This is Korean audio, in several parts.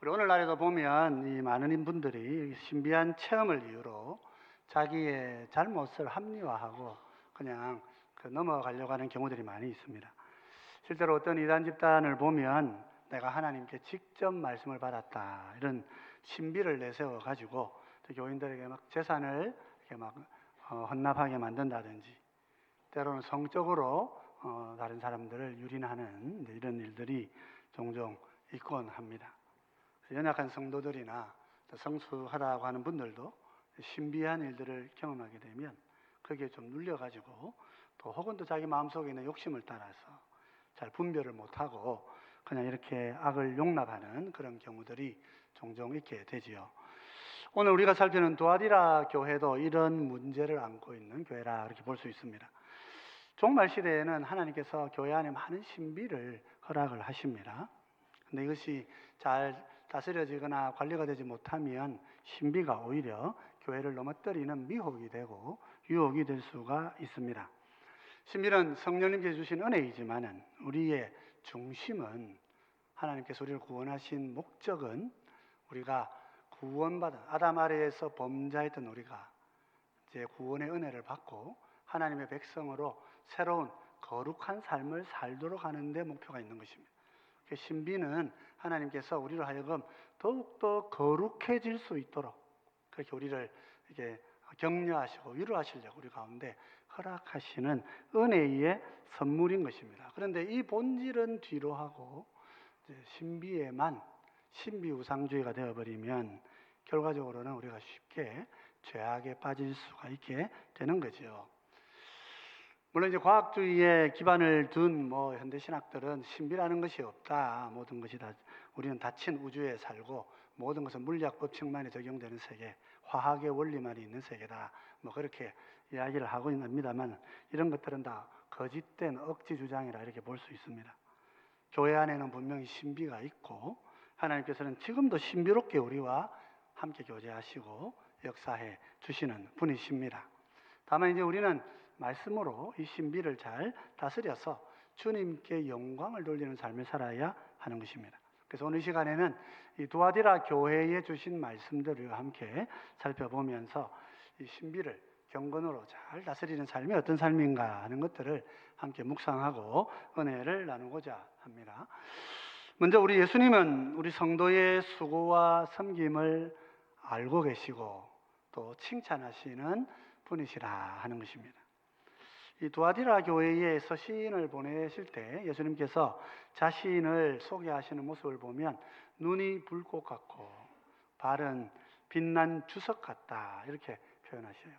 우리 오늘날에도 보면 이 많은 분들이 신비한 체험을 이유로 자기의 잘못을 합리화하고 그냥 넘어가려고 하는 경우들이 많이 있습니다. 실제로 어떤 이단 집단을 보면 내가 하나님께 직접 말씀을 받았다, 이런 신비를 내세워 가지고 교인들에게 막 재산을 이렇게 막 헌납하게 만든다든지, 때로는 성적으로 다른 사람들을 유린하는 이런 일들이 종종 있곤 합니다. 연약한 성도들이나 성수하다고 하는 분들도 신비한 일들을 경험하게 되면 거기에 좀 눌려가지고, 또 혹은 또 자기 마음속에 있는 욕심을 따라서 잘 분별을 못하고 그냥 이렇게 악을 용납하는 그런 경우들이 종종 있게 되지요. 오늘 우리가 살피는 두아디라 교회도 이런 문제를 안고 있는 교회라 이렇게 볼 수 있습니다. 종말 시대에는 하나님께서 교회 안에 많은 신비를 허락을 하십니다. 근데 이것이 잘 다스려지거나 관리가 되지 못하면 신비가 오히려 교회를 넘어뜨리는 미혹이 되고 유혹이 될 수가 있습니다. 신비는 성령님께서 주신 은혜이지만은 우리의 중심은, 하나님께서 우리를 구원하신 목적은 우리가 구원받은 아담 아래에서 범자했던 우리가 이제 구원의 은혜를 받고 하나님의 백성으로 새로운 거룩한 삶을 살도록 하는 데 목표가 있는 것입니다. 신비는 하나님께서 우리로 하여금 더욱더 거룩해질 수 있도록 그렇게 우리를 이렇게 격려하시고 위로하시려고 우리 가운데 허락하시는 은혜의 선물인 것입니다. 그런데 이 본질은 뒤로 하고 신비에만 신비우상주의가 되어버리면 결과적으로는 우리가 쉽게 죄악에 빠질 수가 있게 되는 거죠. 물론 이제 과학주의에 기반을 둔 현대 신학들은 신비라는 것이 없다, 모든 것이 다, 우리는 닫힌 우주에 살고 모든 것은 물리학 법칙만이 적용되는 세계, 화학의 원리만이 있는 세계다, 그렇게 이야기를 하고 있습니다만, 이런 것들은 다 거짓된 억지 주장이라 이렇게 볼 수 있습니다. 교회 안에는 분명히 신비가 있고 하나님께서는 지금도 신비롭게 우리와 함께 교제하시고 역사해 주시는 분이십니다. 다만 이제 우리는 말씀으로 이 신비를 잘 다스려서 주님께 영광을 돌리는 삶을 살아야 하는 것입니다. 그래서 오늘 시간에는 이 두아디라 교회에 주신 말씀들을 함께 살펴보면서 이 신비를 경건으로 잘 다스리는 삶이 어떤 삶인가 하는 것들을 함께 묵상하고 은혜를 나누고자 합니다. 먼저 우리 예수님은 우리 성도의 수고와 섬김을 알고 계시고 또 칭찬하시는 분이시라 하는 것입니다. 이 두아디라 교회에 서신을 보내실 때 예수님께서 자신을 소개하시는 모습을 보면 눈이 불꽃 같고 발은 빛난 주석 같다, 이렇게 표현하셔요.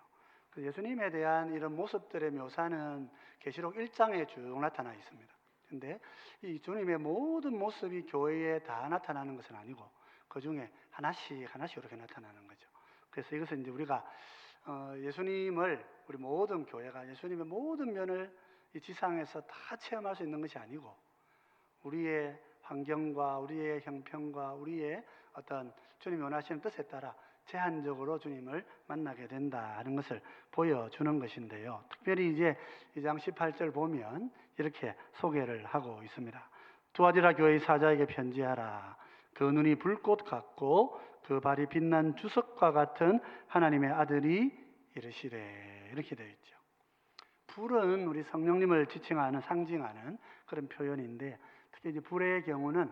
예수님에 대한 이런 모습들의 묘사는 계시록 1장에 쭉 나타나 있습니다. 그런데 이 주님의 모든 모습이 교회에 다 나타나는 것은 아니고 그 중에 하나씩 이렇게 나타나는 거죠. 그래서 이것은 이제 우리가 예수님을, 우리 모든 교회가 예수님의 모든 면을 이 지상에서 다 체험할 수 있는 것이 아니고 우리의 환경과 우리의 형편과 우리의 어떤 주님이 원하시는 뜻에 따라 제한적으로 주님을 만나게 된다 하는 것을 보여주는 것인데요. 특별히 이제 2장 18절 보면 이렇게 소개를 하고 있습니다. 두아디라 교회의 사자에게 편지하라. 그 눈이 불꽃 같고 그 발이 빛난 주석과 같은 하나님의 아들이 이르시래, 이렇게 되어 있죠. 불은 우리 성령님을 지칭하는, 상징하는 그런 표현인데, 특히 이제 불의 경우는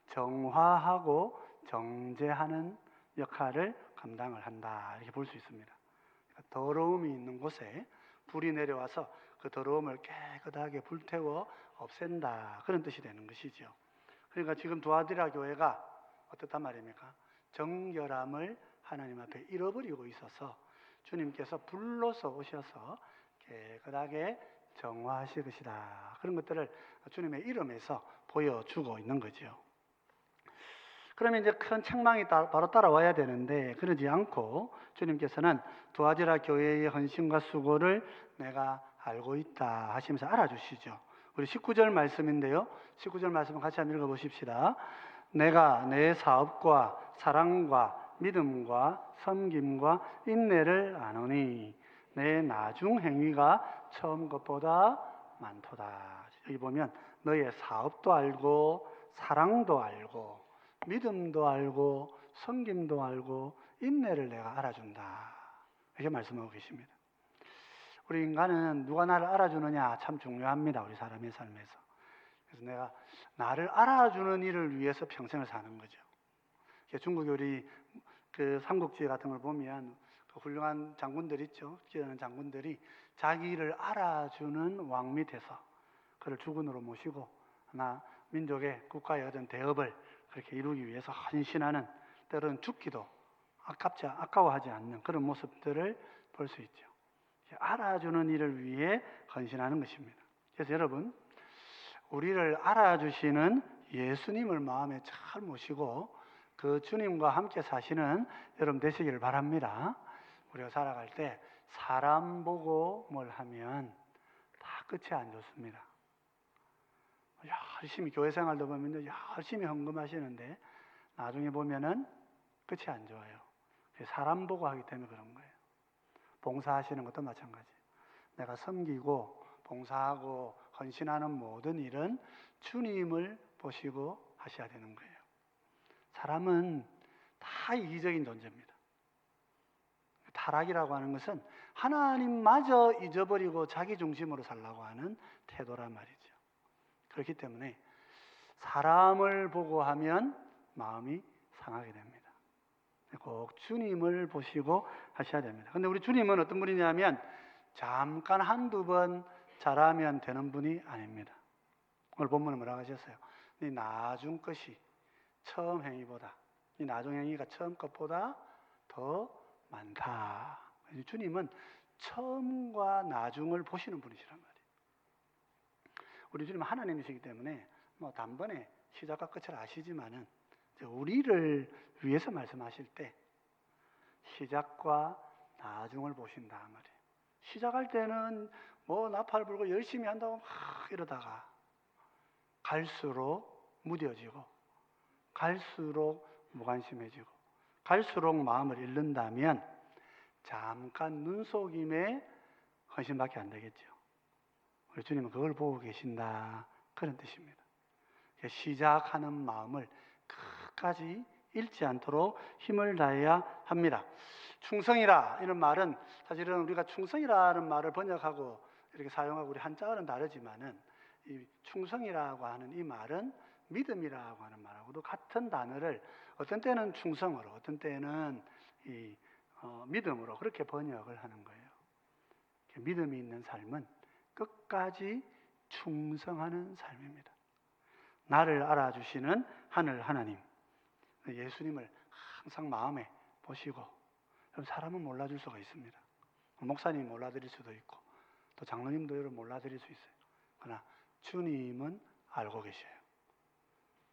정화하고 정제하는 역할을 감당을 한다, 이렇게 볼 수 있습니다. 더러움이 있는 곳에 불이 내려와서 그 더러움을 깨끗하게 불태워 없앤다, 그런 뜻이 되는 것이죠. 그러니까 지금 두아디라 교회가 어떻단 말입니까? 정결함을 하나님 앞에 잃어버리고 있어서 주님께서 불로서 오셔서 깨끗하게 정화하실 것이다, 그런 것들을 주님의 이름에서 보여주고 있는 거죠. 그러면 이제 큰 책망이 바로 따라와야 되는데 그러지 않고 주님께서는 두아디라 교회의 헌신과 수고를 내가 알고 있다 하시면서 알아주시죠. 우리 19절 말씀인데요, 19절 말씀 같이 한번 읽어보십시다. 내가 내 사업과 사랑과 믿음과 섬김과 인내를 아노니 내 나중 행위가 처음 것보다 많도다. 여기 보면 너의 사업도 알고 사랑도 알고 믿음도 알고 섬김도 알고 인내를 내가 알아준다. 이렇게 말씀하고 계십니다. 우리 인간은 누가 나를 알아주느냐 참 중요합니다. 우리 사람의 삶에서. 그래서 내가 나를 알아주는 일을 위해서 평생을 사는 거죠. 중국에 우리 그 삼국지 같은 걸 보면 그 훌륭한 장군들 있죠. 뛰어난 장군들이 자기를 알아주는 왕 밑에서 그를 주군으로 모시고 하나 민족의 국가의 어떤 대업을 그렇게 이루기 위해서 헌신하는, 때로는 죽기도 아까워하지 않는 그런 모습들을 볼 수 있죠. 알아주는 일을 위해 헌신하는 것입니다. 그래서 여러분, 우리를 알아주시는 예수님을 마음에 잘 모시고 그 주님과 함께 사시는 여러분 되시기를 바랍니다. 우리가 살아갈 때 사람 보고 뭘 하면 다 끝이 안 좋습니다. 열심히 교회 생활도 보면 열심히 헌금하시는데 나중에 보면은 끝이 안 좋아요. 사람 보고 하기 때문에 그런 거예요. 봉사하시는 것도 마찬가지. 내가 섬기고 봉사하고 헌신하는 모든 일은 주님을 보시고 하셔야 되는 거예요. 사람은 다 이기적인 존재입니다. 타락이라고 하는 것은 하나님마저 잊어버리고 자기 중심으로 살라고 하는 태도란 말이죠. 그렇기 때문에 사람을 보고 하면 마음이 상하게 됩니다. 꼭 주님을 보시고 하셔야 됩니다. 근데 우리 주님은 어떤 분이냐면 잠깐 한두 번 잘하면 되는 분이 아닙니다. 오늘 본문은 뭐라고 하셨어요? 네 나중 것이 처음 행위보다, 이 나중 행위가 처음 것보다 더 많다. 주님은 처음과 나중을 보시는 분이시란 말이에요. 우리 주님은 하나님이시기 때문에 단번에 시작과 끝을 아시지만은 우리를 위해서 말씀하실 때 시작과 나중을 보신다 말이에요. 시작할 때는 나팔 불고 열심히 한다고 막 이러다가 갈수록 무뎌지고 갈수록 무관심해지고 갈수록 마음을 잃는다면 잠깐 눈속임의 헌신밖에 안 되겠죠. 우리 주님은 그걸 보고 계신다 그런 뜻입니다. 시작하는 마음을 끝까지 잃지 않도록 힘을 다해야 합니다. 충성이라 이런 말은 사실은 우리가 충성이라는 말을 번역하고 이렇게 사용하고 우리 한자어는 다르지만은 이 충성이라고 하는 이 말은 믿음이라고 하는 말하고도 같은 단어를 어떤 때는 충성으로 어떤 때는 믿음으로 그렇게 번역을 하는 거예요. 믿음이 있는 삶은 끝까지 충성하는 삶입니다. 나를 알아주시는 하늘 하나님, 예수님을 항상 마음에 보시고, 사람은 몰라줄 수가 있습니다. 목사님이 몰라드릴 수도 있고 또 장로님도 여러분 몰라드릴 수 있어요. 그러나 주님은 알고 계셔요.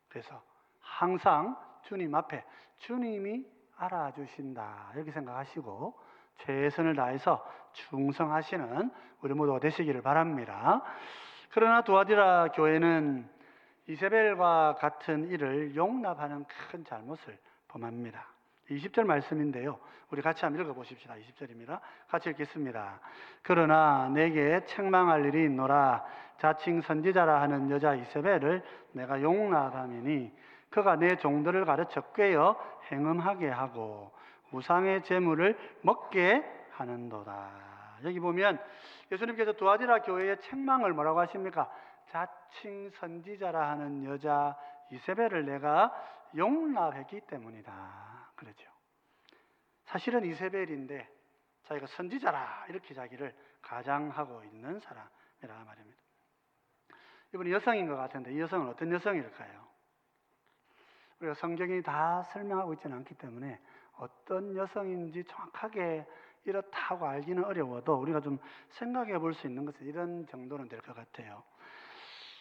그래서 항상 주님 앞에 주님이 알아주신다 이렇게 생각하시고 최선을 다해서 충성하시는 우리 모두가 되시기를 바랍니다. 그러나 두아디라 교회는 이세벨과 같은 일을 용납하는 큰 잘못을 범합니다. 20절 말씀인데요. 우리 같이 한번 읽어보십시다. 20절입니다. 같이 읽겠습니다. 그러나 내게 책망할 일이 있노라. 자칭 선지자라 하는 여자 이세벨을 내가 용납하미니 그가 내 종들을 가르쳐 꿰어 행음하게 하고 우상의 제물을 먹게 하는도다. 여기 보면 예수님께서 두아디라 교회의 책망을 뭐라고 하십니까? 자칭 선지자라 하는 여자 이세벨을 내가 용납했기 때문이다. 그러죠. 사실은 이세벨인데 자기가 선지자라 이렇게 자기를 가장하고 있는 사람이라 말입니다. 이분이 여성인 것 같은데 이 여성은 어떤 여성일까요? 우리가 성경이 다 설명하고 있지는 않기 때문에 어떤 여성인지 정확하게 이렇다고 알기는 어려워도 우리가 좀 생각해 볼 수 있는 것은 이런 정도는 될 것 같아요.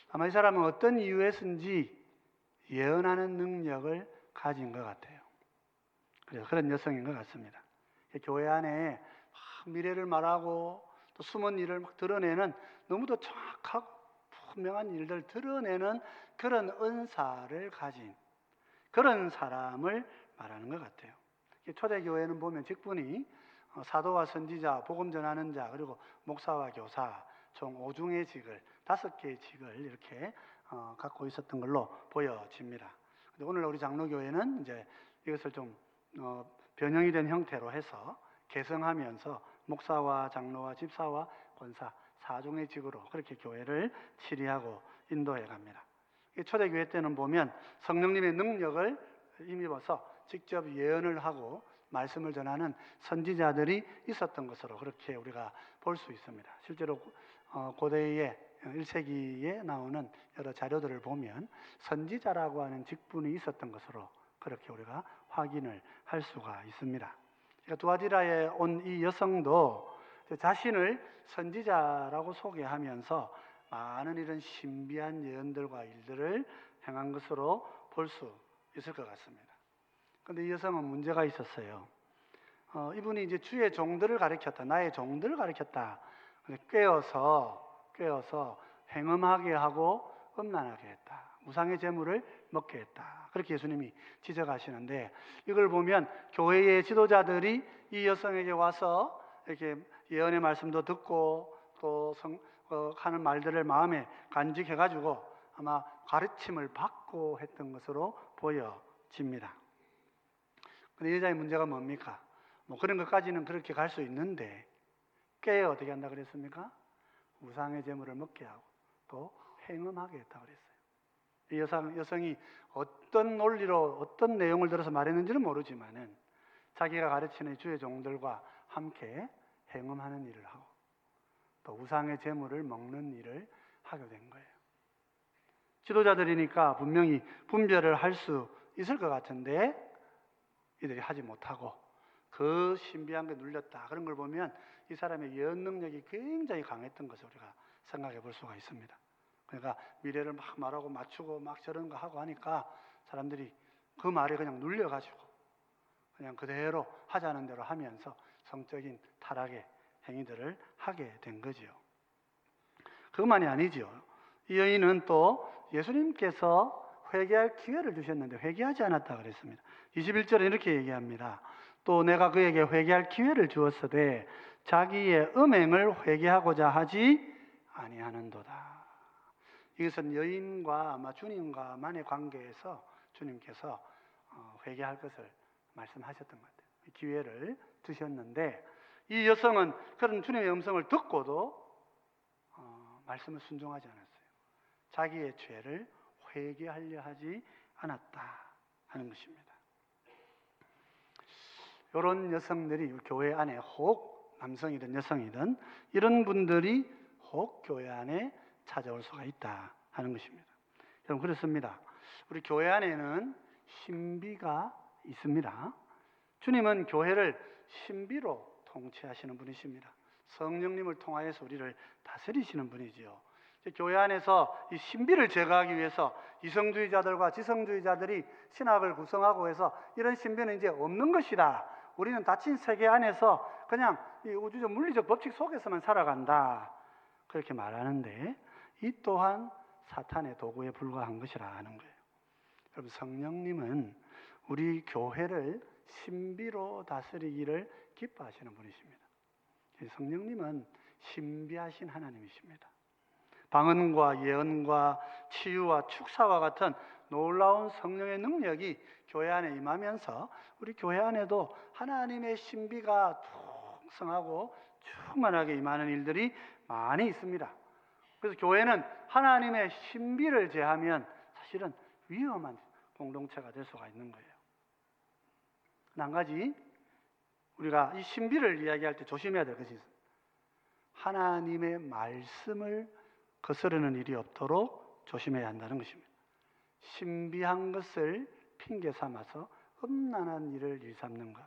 아마 이 사람은 어떤 이유에서인지 예언하는 능력을 가진 것 같아요. 그래서 그런 여성인 것 같습니다. 교회 안에 미래를 말하고 또 숨은 일을 막 드러내는 너무도 정확하고 분명한 일들을 드러내는 그런 은사를 가진 그런 사람을 말하는 것 같아요. 초대교회는 보면 직분이 사도와 선지자, 복음 전하는 자, 그리고 목사와 교사 총 5중의 직을 5개의 직을 이렇게 갖고 있었던 걸로 보여집니다. 근데 오늘날 우리 장로교회는 이제 이것을 좀 변형이 된 형태로 해서 개성하면서 목사와 장로와 집사와 권사 4종의 직으로 그렇게 교회를 치리하고 인도해 갑니다. 초대교회 때는 보면 성령님의 능력을 힘입어서 직접 예언을 하고 말씀을 전하는 선지자들이 있었던 것으로 그렇게 우리가 볼 수 있습니다. 실제로 고대의 1세기에 나오는 여러 자료들을 보면 선지자라고 하는 직분이 있었던 것으로 그렇게 우리가 확인을 할 수가 있습니다. 두아디라에 온 이 여성도 자신을 선지자라고 소개하면서 많은 이런 신비한 예언들과 일들을 행한 것으로 볼 수 있을 것 같습니다. 그런데 이 여성은 문제가 있었어요. 이분이 이제 주의 종들을 가리켰다, 나의 종들을 가리켰다. 꿰어서 행음하게 하고 음란하게 했다. 우상의 제물을 먹게 했다. 그렇게 예수님이 지적하시는데 이걸 보면 교회의 지도자들이 이 여성에게 와서 이렇게 예언의 말씀도 듣고 또 하는 말들을 마음에 간직해가지고 아마 가르침을 받고 했던 것으로 보여집니다. 근데 여자의 문제가 뭡니까? 뭐 그런 것까지는 그렇게 갈 수 있는데 꾀어 어떻게 한다 그랬습니까? 우상의 제물을 먹게 하고 또 행음하게 했다고 그랬어요. 이 여성이 어떤 논리로 어떤 내용을 들어서 말했는지는 모르지만은 자기가 가르치는 주의 종들과 함께 행음하는 일을 하고 또 우상의 제물을 먹는 일을 하게 된 거예요. 지도자들이니까 분명히 분별을 할 수 있을 것 같은데 이들이 하지 못하고 그 신비한 게 눌렸다. 그런 걸 보면 이 사람의 예언 능력이 굉장히 강했던 것을 우리가 생각해 볼 수가 있습니다. 그러니까 미래를 막 말하고 맞추고 막 저런 거 하고 하니까 사람들이 그 말에 그냥 눌려가지고 그냥 그대로 하자는 대로 하면서 성적인 타락의 행위들을 하게 된 거지요. 그것만이 아니죠. 이 여인은 또 예수님께서 회개할 기회를 주셨는데 회개하지 않았다 그랬습니다. 21절에 이렇게 얘기합니다. 또 내가 그에게 회개할 기회를 주었으되 자기의 음행을 회개하고자 하지 아니하는도다. 이것은 여인과 아마 주님과만의 관계에서 주님께서 회개할 것을 말씀하셨던 것 같아요. 기회를 주셨는데 이 여성은 그런 주님의 음성을 듣고도 말씀을 순종하지 않았어요. 자기의 죄를 회개하려 하지 않았다 하는 것입니다. 이런 여성들이 교회 안에 혹 남성이든 여성이든 이런 분들이 혹 교회 안에 찾아올 수가 있다 하는 것입니다. 여러분 그렇습니다. 우리 교회 안에는 신비가 있습니다. 주님은 교회를 신비로 통치하시는 분이십니다. 성령님을 통하여서 우리를 다스리시는 분이지요. 교회 안에서 이 신비를 제거하기 위해서 이성주의자들과 지성주의자들이 신학을 구성하고 해서 이런 신비는 이제 없는 것이다. 우리는 닫힌 세계 안에서 그냥 이 우주적 물리적 법칙 속에서만 살아간다. 그렇게 말하는데 이 또한 사탄의 도구에 불과한 것이라 하는 거예요. 여러분 성령님은 우리 교회를 신비로 다스리기를 기뻐하시는 분이십니다. 성령님은 신비하신 하나님이십니다. 방언과 예언과 치유와 축사와 같은 놀라운 성령의 능력이 교회 안에 임하면서 우리 교회 안에도 하나님의 신비가 풍성하고 충만하게 임하는 일들이 많이 있습니다. 그래서 교회는 하나님의 신비를 제하면 사실은 위험한 공동체가 될 수가 있는 거예요. 한 가지 우리가 이 신비를 이야기할 때 조심해야 될 것이 있습니다. 하나님의 말씀을 거스르는 일이 없도록 조심해야 한다는 것입니다. 신비한 것을 핑계 삼아서 음란한 일을 일삼는 것,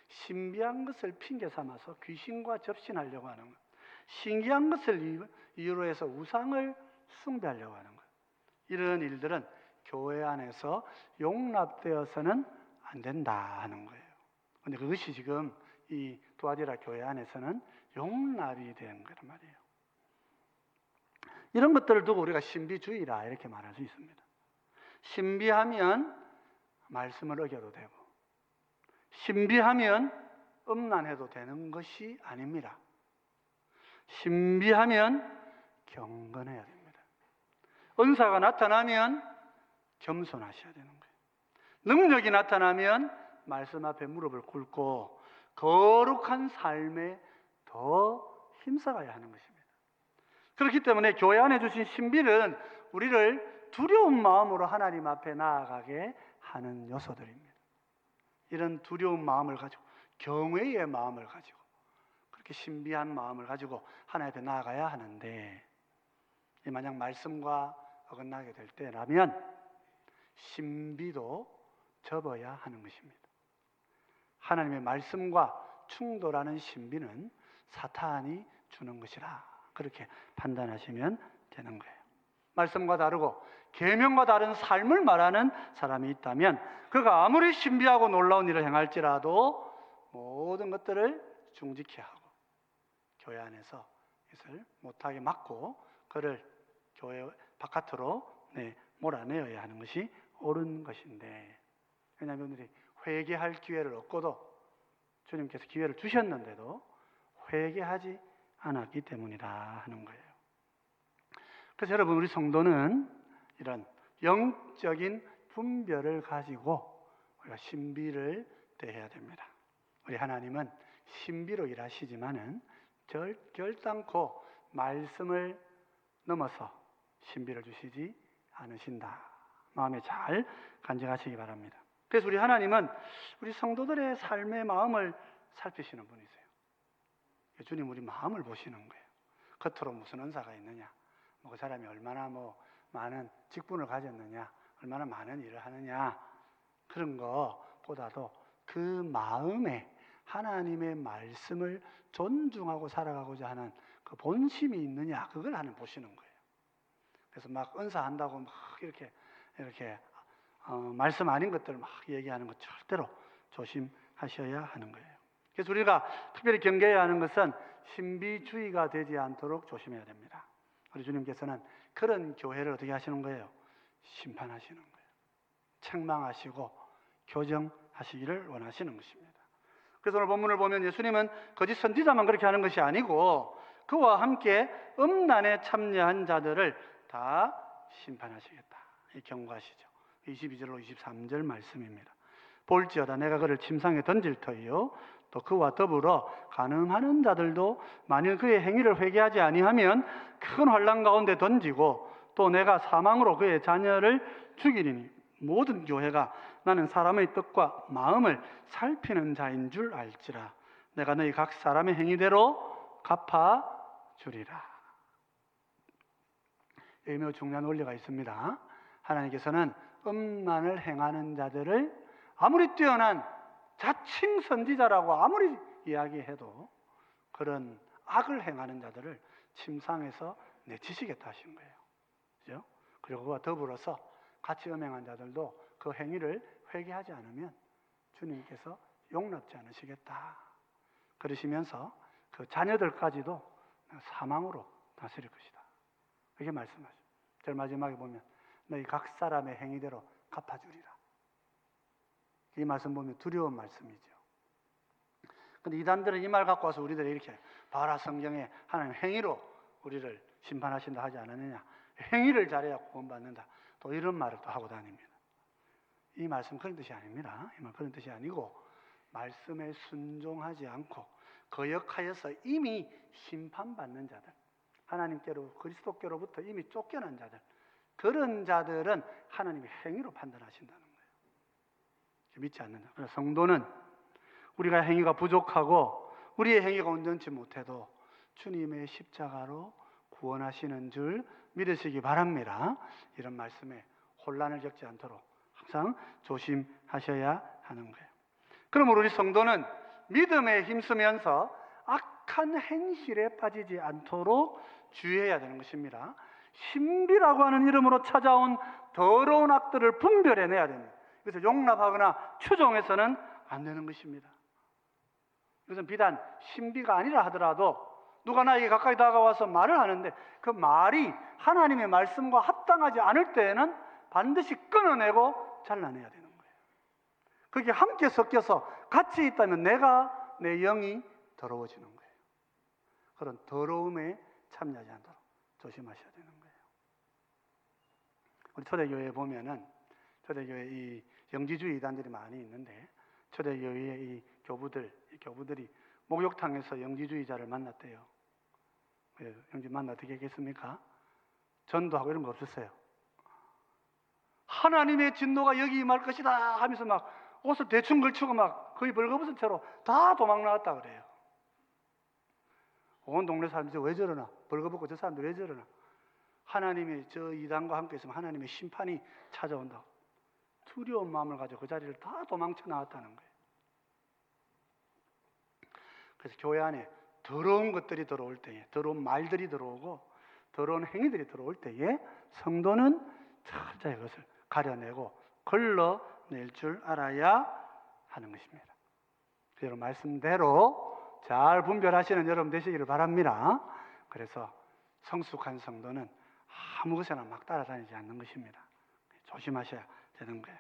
신비한 것을 핑계 삼아서 귀신과 접신하려고 하는 것, 신기한 것을 이유로 해서 우상을 숭배하려고 하는 것, 이런 일들은 교회 안에서 용납되어서는 안 된다 하는 거예요. 그런데 그것이 지금 이 두아디라 교회 안에서는 용납이 된 거란 말이에요. 이런 것들을 두고 우리가 신비주의라 이렇게 말할 수 있습니다. 신비하면 말씀을 어겨도 되고 신비하면 음란해도 되는 것이 아닙니다. 신비하면 경건해야 됩니다. 은사가 나타나면 겸손하셔야 되는 거예요. 능력이 나타나면 말씀 앞에 무릎을 꿇고 거룩한 삶에 더 힘써가야 하는 것입니다. 그렇기 때문에 교회 안에 주신 신비는 우리를 두려운 마음으로 하나님 앞에 나아가게 하는 요소들입니다. 이런 두려운 마음을 가지고, 경외의 마음을 가지고, 그렇게 신비한 마음을 가지고 하나님 앞에 나아가야 하는데, 만약 말씀과 어긋나게 될 때라면 신비도 접어야 하는 것입니다. 하나님의 말씀과 충돌하는 신비는 사탄이 주는 것이라, 그렇게 판단하시면 되는 거예요. 말씀과 다르고 계명과 다른 삶을 말하는 사람이 있다면 그가 아무리 신비하고 놀라운 일을 행할지라도 모든 것들을 중지케 하고 교회 안에서 이것을 못하게 막고 그를 교회 바깥으로 몰아내어야 하는 것이 옳은 것인데, 왜냐하면 우리 회개할 기회를 얻고도 주님께서 기회를 주셨는데도 회개하지 않았기 때문이라 하는 거예요. 그래서 여러분, 우리 성도는 이런 영적인 분별을 가지고 우리가 신비를 대해야 됩니다. 우리 하나님은 신비로 일하시지만은 결단코 말씀을 넘어서 신비를 주시지 않으신다. 마음에 잘 간직하시기 바랍니다. 그래서 우리 하나님은 우리 성도들의 삶의 마음을 살피시는 분이세요. 주님 우리 마음을 보시는 거예요. 겉으로 무슨 은사가 있느냐, 그 사람이 얼마나 많은 직분을 가졌느냐, 얼마나 많은 일을 하느냐, 그런 것보다도 그 마음에 하나님의 말씀을 존중하고 살아가고자 하는 그 본심이 있느냐, 그걸 하나님 보시는 거예요. 그래서 막 은사한다고 막 이렇게 말씀 아닌 것들을 막 얘기하는 것 절대로 조심하셔야 하는 거예요. 그래서 우리가 특별히 경계해야 하는 것은 신비주의가 되지 않도록 조심해야 됩니다. 우리 주님께서는 그런 교회를 어떻게 하시는 거예요? 심판하시는 거예요. 책망하시고 교정하시기를 원하시는 것입니다. 그래서 오늘 본문을 보면 예수님은 거짓 선지자만 그렇게 하는 것이 아니고 그와 함께 음란에 참여한 자들을 다 심판하시겠다, 경고하시죠. 22절로 23절 말씀입니다. 볼지어다 내가 그를 침상에 던질 터이요 또 그와 더불어 간음하는 자들도 만일 그의 행위를 회개하지 아니하면 큰 환난 가운데 던지고 또 내가 사망으로 그의 자녀를 죽이리니 모든 교회가 나는 사람의 뜻과 마음을 살피는 자인 줄 알지라. 내가 너희 각 사람의 행위대로 갚아주리라. 여기 매우 중요한 원리가 있습니다. 하나님께서는 음란을 행하는 자들을 아무리 뛰어난 자칭 선지자라고 아무리 이야기해도 그런 악을 행하는 자들을 침상에서 내치시겠다 하신 거예요. 그죠? 그리고 그와 더불어서 같이 음행한 자들도 그 행위를 회개하지 않으면 주님께서 용납지 않으시겠다. 그러시면서 그 자녀들까지도 사망으로 다스릴 것이다. 이렇게 말씀하죠. 제일 마지막에 보면 너희 각 사람의 행위대로 갚아주리라. 이 말씀 보면 두려운 말씀이죠. 근데 이단들은 이 말 갖고 와서 우리들이 이렇게 봐라, 성경에 하나님 행위로 우리를 심판하신다 하지 않았느냐, 행위를 잘해야 구원받는다, 또 이런 말을 또 하고 다닙니다. 이 말씀 그런 뜻이 아닙니다. 이 말 그런 뜻이 아니고 말씀에 순종하지 않고 거역하여서 이미 심판받는 자들, 하나님께로 그리스도께로부터 이미 쫓겨난 자들, 그런 자들은 하나님의 행위로 판단하신다는 거예요. 믿지 않는다. 그래서 성도는 우리가 행위가 부족하고 우리의 행위가 온전치 못해도 주님의 십자가로 구원하시는 줄 믿으시기 바랍니다. 이런 말씀에 혼란을 겪지 않도록 항상 조심하셔야 하는 거예요. 그러므로 우리 성도는 믿음에 힘쓰면서 악한 행실에 빠지지 않도록 주의해야 되는 것입니다. 신비라고 하는 이름으로 찾아온 더러운 악들을 분별해내야 됩니다. 그래서 용납하거나 추종해서는 안 되는 것입니다. 이것은 비단 신비가 아니라 하더라도 누가 나에게 가까이 다가와서 말을 하는데 그 말이 하나님의 말씀과 합당하지 않을 때에는 반드시 끊어내고 잘라내야 되는 거예요. 그게 함께 섞여서 같이 있다면 내 영이 더러워지는 거예요. 그런 더러움에 참여하지 않도록 조심하셔야 되는 거예요. 우리 초대교회에 보면은 초대교회 이 영지주의 이단들이 많이 있는데 초대교회의 이 교부들이 목욕탕에서 영지주의자를 만났대요. 영지 만나 어떻게 했겠습니까? 전도하고 이런 거 없었어요. 하나님의 진노가 여기 임할 것이다 하면서 막 옷을 대충 걸치고 막 거의 벌거벗은 채로 다 도망 나왔다 그래요. 온 동네 사람들이 왜 저러나? 벌거벗고 저 사람들 왜 저러나? 하나님의 저 이단과 함께 있으면 하나님의 심판이 찾아온다고 두려운 마음을 가지고 그 자리를 다 도망쳐 나왔다는 거예요. 그래서 교회 안에 더러운 것들이 들어올 때에, 더러운 말들이 들어오고 더러운 행위들이 들어올 때에 성도는 철저히 그것을 가려내고 걸러낼 줄 알아야 하는 것입니다. 여러분 말씀대로 잘 분별하시는 여러분 되시기를 바랍니다. 그래서 성숙한 성도는 아무 것이나 막 따라다니지 않는 것입니다. 조심하셔야 되는 거예요.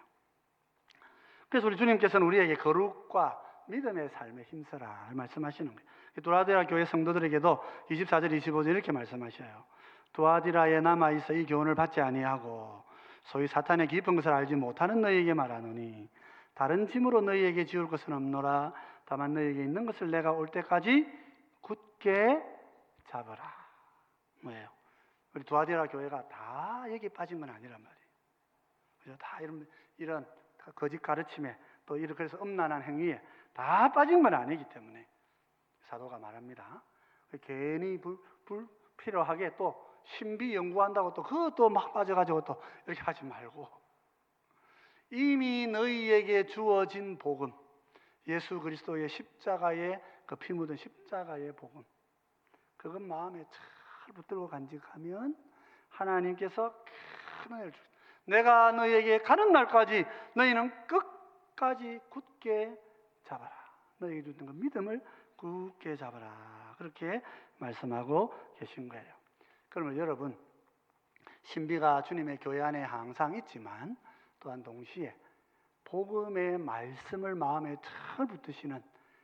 그래서 우리 주님께서는 우리에게 거룩과 믿음의 삶에 힘써라 말씀하시는 거예요. 두아디라 교회 성도들에게도 24절 25절 이렇게 말씀하셔요. 두아디라에 남아있어 이 교훈을 받지 아니하고 소위 사탄의 깊은 것을 알지 못하는 너희에게 말하노니 다른 짐으로 너희에게 지울 것은 없노라. 다만 너희에게 있는 것을 내가 올 때까지 굳게 잡아라. 뭐예요? 우리 두아디라 교회가 다 여기 빠진 건 아니란 말이에요. 그래서 다 이런 거짓 가르침에 또 이렇게 해서 음란한 행위에 다 빠진 건 아니기 때문에 사도가 말합니다. 괜히 불필요하게 또 신비 연구한다고 또 그것도 막 빠져가지고 또 이렇게 하지 말고 이미 너희에게 주어진 복음, 예수 그리스도의 십자가의 그 피 묻은 십자가의 복음, 그것 마음에 잘 붙들고 간직하면 하나님께서 큰 은혜를 주십니다. 내가 너희에게 가는 날까지 너희는 끝까지 굳게 잡아라. 너희에게 주는 그 믿음을 굳게 잡아라. 그렇게 말씀하고 계신 거예요. 그러면 여러분, 신비가 주님의 교회 안에 항상 있지만 또한 동시에 복음의 말씀을 마음에 잘 붙드시는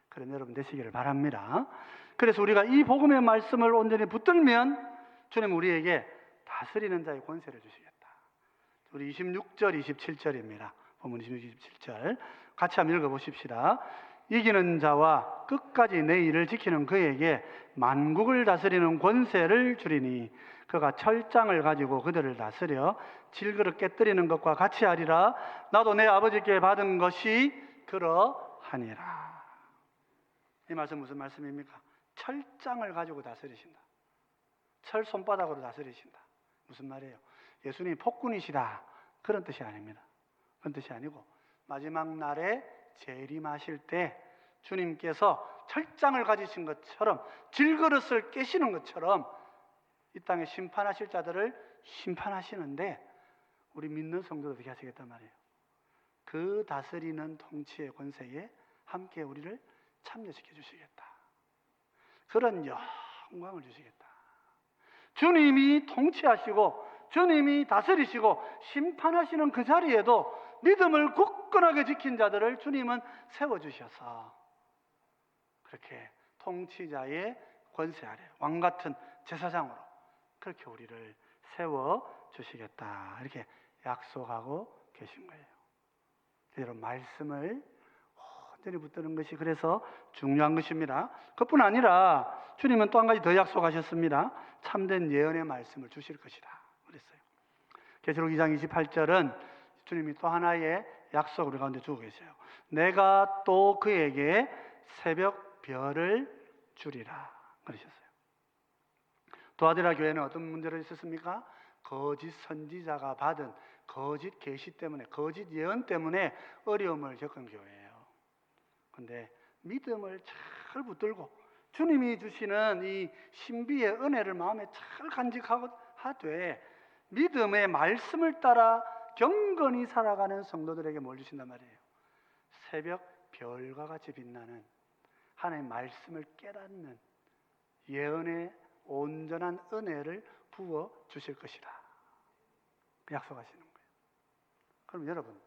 그런 여러분 되시기를 바랍니다. 그래서 우리가 이 복음의 말씀을 온전히 붙들면 주님 우리에게 다스리는 자의 권세를 주시겠다. 우리 26절, 27절입니다. 본문 26, 27절 같이 한번 읽어보십시다. 이기는 자와 끝까지 내 일을 지키는 그에게 만국을 다스리는 권세를 주리니 그가 철장을 가지고 그들을 다스려 질그릇 깨뜨리는 것과 같이 하리라. 나도 내 아버지께 받은 것이 그러하니라. 이 말씀 무슨 말씀입니까? 철장을 가지고 다스리신다. 철 손바닥으로 다스리신다. 무슨 말이에요? 예수님이 폭군이시다 그런 뜻이 아닙니다. 그런 뜻이 아니고 마지막 날에 재림하실 때 주님께서 철장을 가지신 것처럼 질그릇을 깨시는 것처럼 이 땅에 심판하실 자들을 심판하시는데 우리 믿는 성도도 어떻게 하시겠단 말이에요. 그 다스리는 통치의 권세에 함께 우리를 참여시켜 주시겠다. 그런 영광을 주시겠다. 주님이 통치하시고 주님이 다스리시고 심판하시는 그 자리에도 믿음을 굳건하게 지킨 자들을 주님은 세워주셔서 그렇게 통치자의 권세 아래 왕같은 제사장으로 그렇게 우리를 세워주시겠다 이렇게 약속하고 계신 거예요. 여러분 말씀을 완전히 붙드는 것이 그래서 중요한 것입니다. 그뿐 아니라 주님은 또 한 가지 더 약속하셨습니다. 참된 예언의 말씀을 주실 것이다 그랬어요. 계시록 2장 28절은 주님이 또 하나의 약속을 우리 가운데 주고 계세요. 내가 또 그에게 새벽 별을 주리라 그러셨어요. 두아디라 교회는 어떤 문제로 있었습니까? 거짓 선지자가 받은 거짓 계시 때문에 거짓 예언 때문에 어려움을 겪은 교회예요. 그런데 믿음을 잘 붙들고 주님이 주시는 이 신비의 은혜를 마음에 잘 간직하고 하되 믿음의 말씀을 따라 경건히 살아가는 성도들에게 뭘 주신단 말이에요? 새벽 별과 같이 빛나는 하나님의 말씀을 깨닫는 예언의 온전한 은혜를 부어 주실 것이다. 약속하시는 거예요. 그럼 여러분,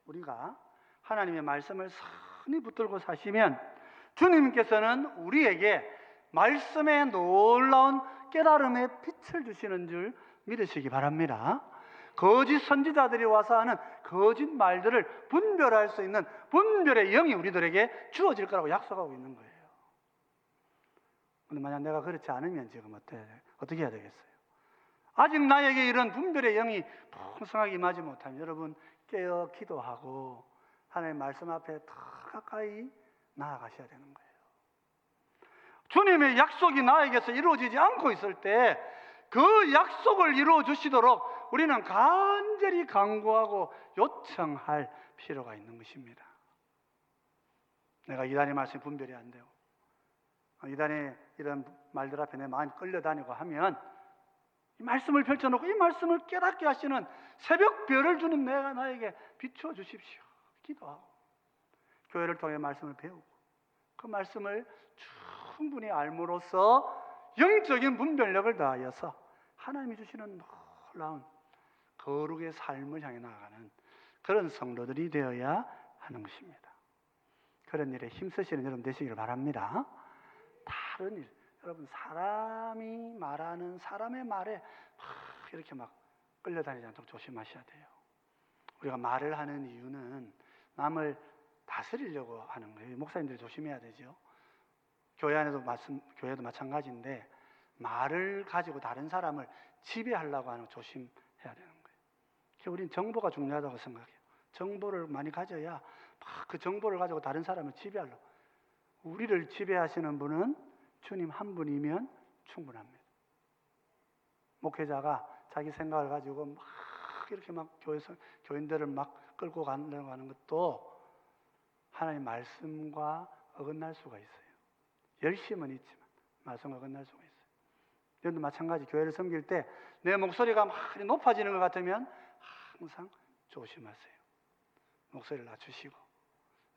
우리가 하나님의 말씀을 선히 붙들고 사시면 주님께서는 우리에게 말씀의 놀라운 깨달음의 빛을 주시는 줄 믿으시기 바랍니다. 거짓 선지자들이 와서 하는 거짓 말들을 분별할 수 있는 분별의 영이 우리들에게 주어질 거라고 약속하고 있는 거예요. 근데 만약 내가 그렇지 않으면 지금 어떻게 해야 되겠어요? 아직 나에게 이런 분별의 영이 풍성하게 임하지 못하면 여러분 깨어 기도하고 하나님의 말씀 앞에 더 가까이 나아가셔야 되는 거예요. 주님의 약속이 나에게서 이루어지지 않고 있을 때 그 약속을 이루어 주시도록 우리는 간절히 간구하고 요청할 필요가 있는 것입니다. 내가 이단의 말씀이 분별이 안 되고 이단의 이런 말들 앞에 내 마음이 끌려다니고 하면 이 말씀을 펼쳐놓고 이 말씀을 깨닫게 하시는 새벽별을 주는 내가 나에게 비추어 주십시오. 기도하고 교회를 통해 말씀을 배우고 그 말씀을 충분히 알므로써 영적인 분별력을 다하여서 하나님이 주시는 놀라운 거룩의 삶을 향해 나아가는 그런 성도들이 되어야 하는 것입니다. 그런 일에 힘쓰시는 여러분 되시기를 바랍니다. 다른 일, 여러분 사람이 말하는 사람의 말에 이렇게 막 끌려다니지 않도록 조심하셔야 돼요. 우리가 말을 하는 이유는 남을 다스리려고 하는 거예요. 목사님들이 조심해야 되죠. 교회 안에도 교회도 마찬가지인데 말을 가지고 다른 사람을 지배하려고 하는 거 조심해야 되는 거예요. 우리는 정보가 중요하다고 생각해요. 정보를 많이 가져야 막 그 정보를 가지고 다른 사람을 지배하려고. 우리를 지배하시는 분은 주님 한 분이면 충분합니다. 목회자가 자기 생각을 가지고 막 이렇게 막 교인들을 막 끌고 가려고 하는 것도 하나님 말씀과 어긋날 수가 있어요. 열심은 있지만 말씀과 어긋날 수가 있어요. 여러분도 마찬가지. 교회를 섬길 때 내 목소리가 막 높아지는 것 같으면 항상 조심하세요. 목소리를 낮추시고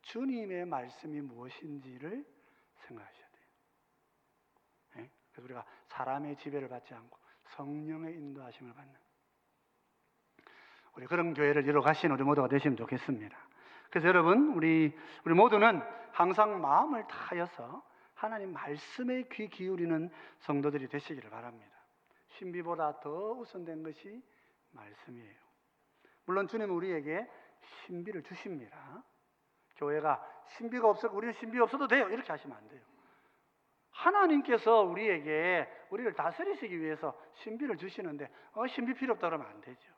주님의 말씀이 무엇인지를 생각하셔야 돼요. 네? 그래서 우리가 사람의 지배를 받지 않고 성령의 인도하심을 받는 우리 그런 교회를 이뤄가시는 우리 모두가 되시면 좋겠습니다. 그래서 여러분 우리 모두는 항상 마음을 다하여서 하나님 말씀에 귀 기울이는 성도들이 되시기를 바랍니다. 신비보다 더 우선된 것이 말씀이에요. 물론 주님은 우리에게 신비를 주십니다. 교회가 신비가 우리는 신비 없어도 돼요 이렇게 하시면 안 돼요. 하나님께서 우리를 다스리시기 위해서 신비를 주시는데 신비 필요 없다 그러면 안 되죠.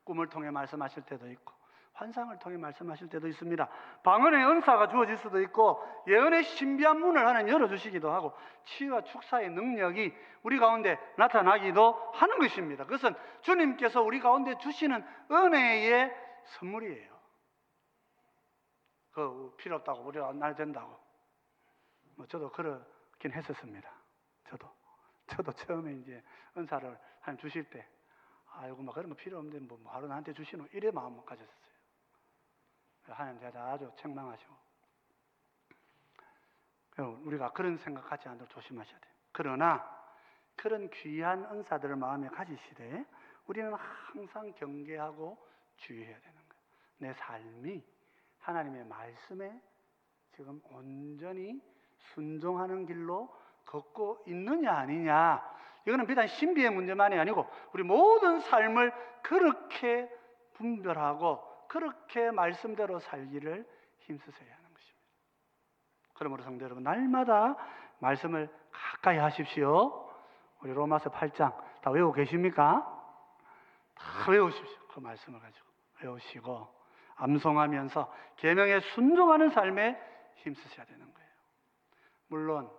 꿈을 통해 말씀하실 때도 있고 환상을 통해 말씀하실 때도 있습니다. 방언의 은사가 주어질 수도 있고 예언의 신비한 문을 하나님 열어주시기도 하고 치유와 축사의 능력이 우리 가운데 나타나기도 하는 것입니다. 그것은 주님께서 우리 가운데 주시는 은혜의 선물이에요. 그 필요 없다고 우리가 안 된다고 저도 그렇긴 했었습니다. 저도 처음에 이제 은사를 하나님 주실 때 아이고 막 그런 거 필요 없는데 뭐 바로 나한테 주시노 이래 마음 가졌어요. 하나님 대하여 아주 책망하시고 우리가 그런 생각하지 않도록 조심하셔야 돼요. 그러나 그런 귀한 은사들을 마음에 가지시되 우리는 항상 경계하고 주의해야 되는 거예요. 내 삶이 하나님의 말씀에 지금 온전히 순종하는 길로 걷고 있느냐 아니냐, 이거는 비단 신비의 문제만이 아니고 우리 모든 삶을 그렇게 분별하고 그렇게 말씀대로 살기를 힘쓰셔야 하는 것입니다. 그러므로 성도 여러분, 날마다 말씀을 가까이 하십시오. 우리 로마서 8장 다 외우고 계십니까? 다 외우십시오. 그 말씀을 가지고 외우시고 암송하면서 계명에 순종하는 삶에 힘쓰셔야 되는 거예요. 물론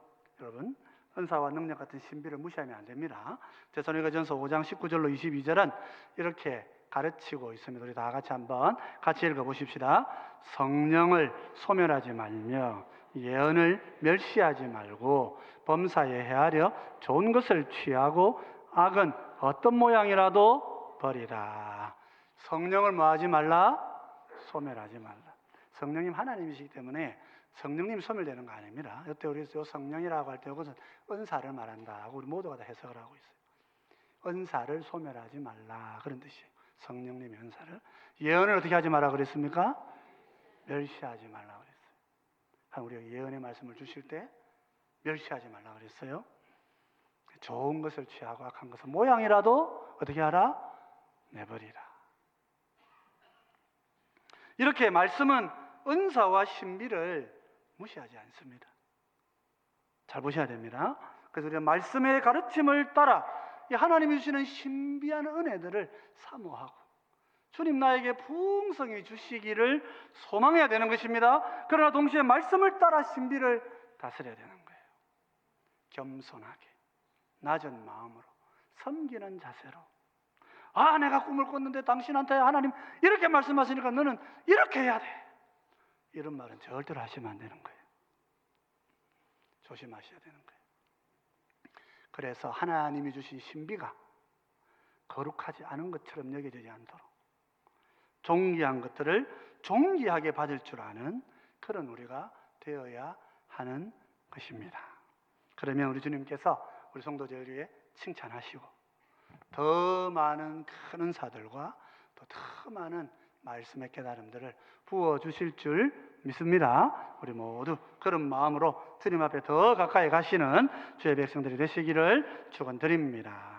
여러분, 은사와 능력 같은 신비를 무시하면 안 됩니다. 데살로니가전서 5장 19절로 22절은 이렇게 가르치고 있습니다. 우리 다 같이 한번 같이 읽어보십시다. 성령을 소멸하지 말며 예언을 멸시하지 말고 범사에 헤아려 좋은 것을 취하고 악은 어떤 모양이라도 버리라. 성령을 뭐하지 말라? 소멸하지 말라. 성령님 하나님이시기 때문에 성령님이 소멸되는 거 아닙니다. 이때 우리 성령이라고 할 때 이것은 은사를 말한다. 우리 모두가 다 해석을 하고 있어요. 은사를 소멸하지 말라 그런 뜻이에요. 성령님의 은사를. 예언을 어떻게 하지 말라 그랬습니까? 멸시하지 말라 그랬어요. 우리가 예언의 말씀을 주실 때 멸시하지 말라 그랬어요. 좋은 것을 취하고 악한 것을 모양이라도 어떻게 하라? 내버리라. 이렇게 말씀은 은사와 신비를 무시하지 않습니다. 잘 보셔야 됩니다. 그래서 우리가 말씀의 가르침을 따라 이 하나님이 주시는 신비한 은혜들을 사모하고 주님 나에게 풍성히 주시기를 소망해야 되는 것입니다. 그러나 동시에 말씀을 따라 신비를 다스려야 되는 거예요. 겸손하게 낮은 마음으로 섬기는 자세로, 내가 꿈을 꿨는데 당신한테 하나님 이렇게 말씀하시니까 너는 이렇게 해야 돼, 이런 말은 절대로 하시면 안 되는 거예요. 조심하셔야 되는 거예요. 그래서 하나님이 주신 신비가 거룩하지 않은 것처럼 여겨지지 않도록 존귀한 것들을 존귀하게 받을 줄 아는 그런 우리가 되어야 하는 것입니다. 그러면 우리 주님께서 우리 성도들 위해 칭찬하시고 더 많은 큰 은사들과 또 더 많은 말씀의 깨달음들을 부어주실 줄 믿습니다. 우리 모두 그런 마음으로 주님 앞에 더 가까이 가시는 주의 백성들이 되시기를 축원드립니다.